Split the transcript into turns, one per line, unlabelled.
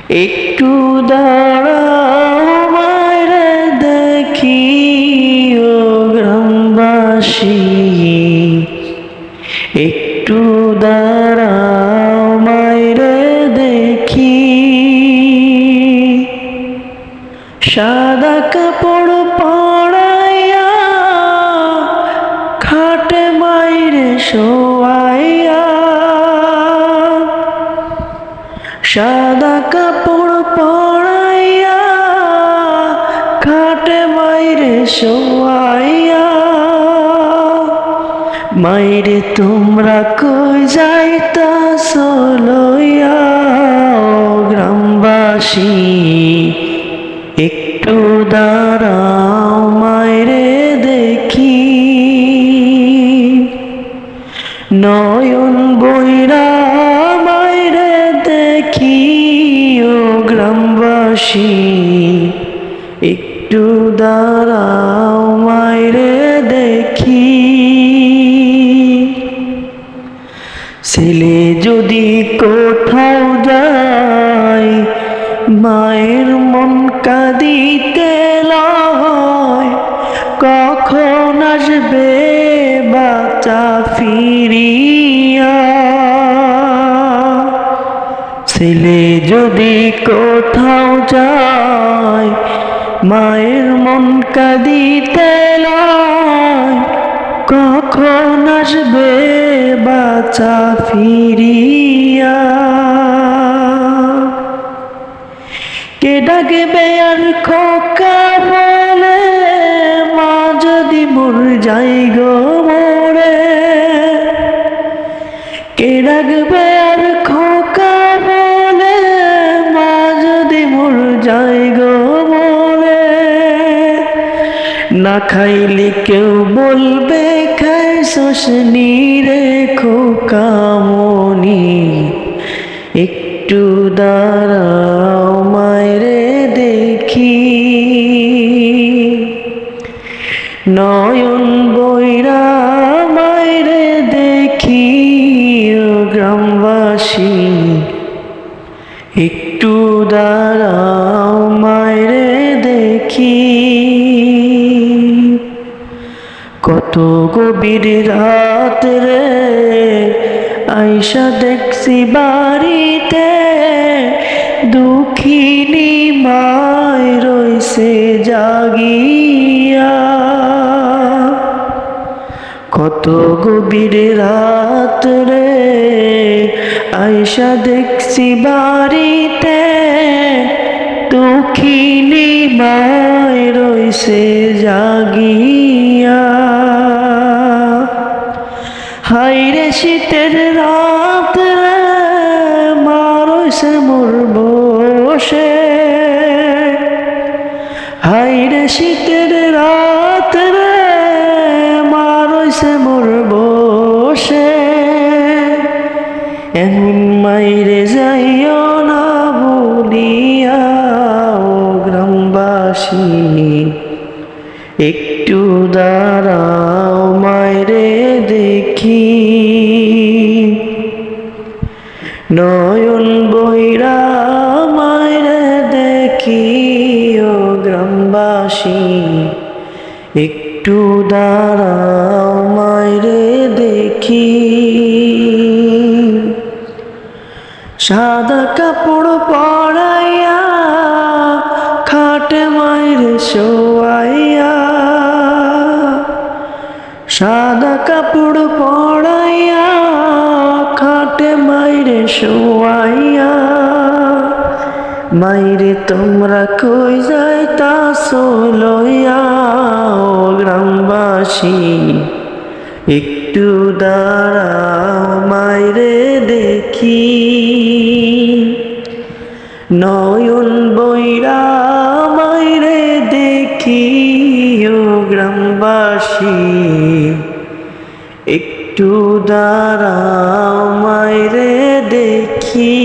একটু দাঁড়াও মায়েরে দেখি ও গ্রামবাসী, একটু দাঁড়াও মায়েরে দেখি। সাদা কাপড় পরাইয়া খাটে মাইরে শোয়াইয়া, সাদা কাপড় পরাইয়া খাটে মাইরে শোয়াইয়া। মাইরে তোমরা কই যাইতাছো লইয়া ও গ্রামবাসী, একটু দাঁড়াও মাইরে দেখি। নয়ন বইরা মাইরে দেখি ও গ্রামবাসী, একটু দাঁড়াও মাইরে দেখি। ছেলে যদি কোথাও যায় মায়ের মন কাঁদিতে লয়, কখন আসবে বাচ্চা ফিরিয়া। ছেলে যদি কোথাও যায় মায়ের মন কাঁদিতে লয়, কখন আসবে বাচ্চা ফিরিয়া। কে ডাকবে আর খোকা বলে মা যদি মোর যাই গো মোরে। কে ডাকবে আর খোকা বলে মা যদি মোর যাই গো মোরে। না খাইলে কেউ বলবে খাইছস নি রে খোকা মনি, একটু দাঁড়াও মায়েরে দেখি। নয়ন বইরা মায়েরে দেখি ও গ্রামবাসী, একটু দাঁড়াও মায়েরে দেখি। কত গভীর রাত রে আইসা দেখছি বাড়িতে, দুঃখিনী মায় রইছে জাগিয়া। কত গভীর রাত রে আইসা দেখছি বাড়িতে, দুঃখিনী মায় রইছে জাগিয়া। হাইরে শীতের রাত রে মা রইছে মোর বসে। হাইরে শীতের রাত রে মা রইছে মোর বসে। এমন মাইরে যাইও না বলিয়া ও গ্রামবাসী, একটু দাঁড়াও মাইরে দেখি। নয়ন বইরা মাইরে দেখি ও গ্রামবাসী, একটু দাঁড়াও মাইরে দেখি। সাদা কাপড় পরাইয়া খাটে মাইরে শোয়াইয়া, সাদা কাপড় পরাইয়া খাটে মাইরে শোয়াইয়া। মাইরে তোমরা কই যাইতাছো লইয়া ও গ্রামবাসী, একটু দাঁড়াও মাইরে দেখি। নয়ন বইরা মাইরে দেখি ও গ্রামবাসী, একটু দাঁড়াও মাইরে দেখি।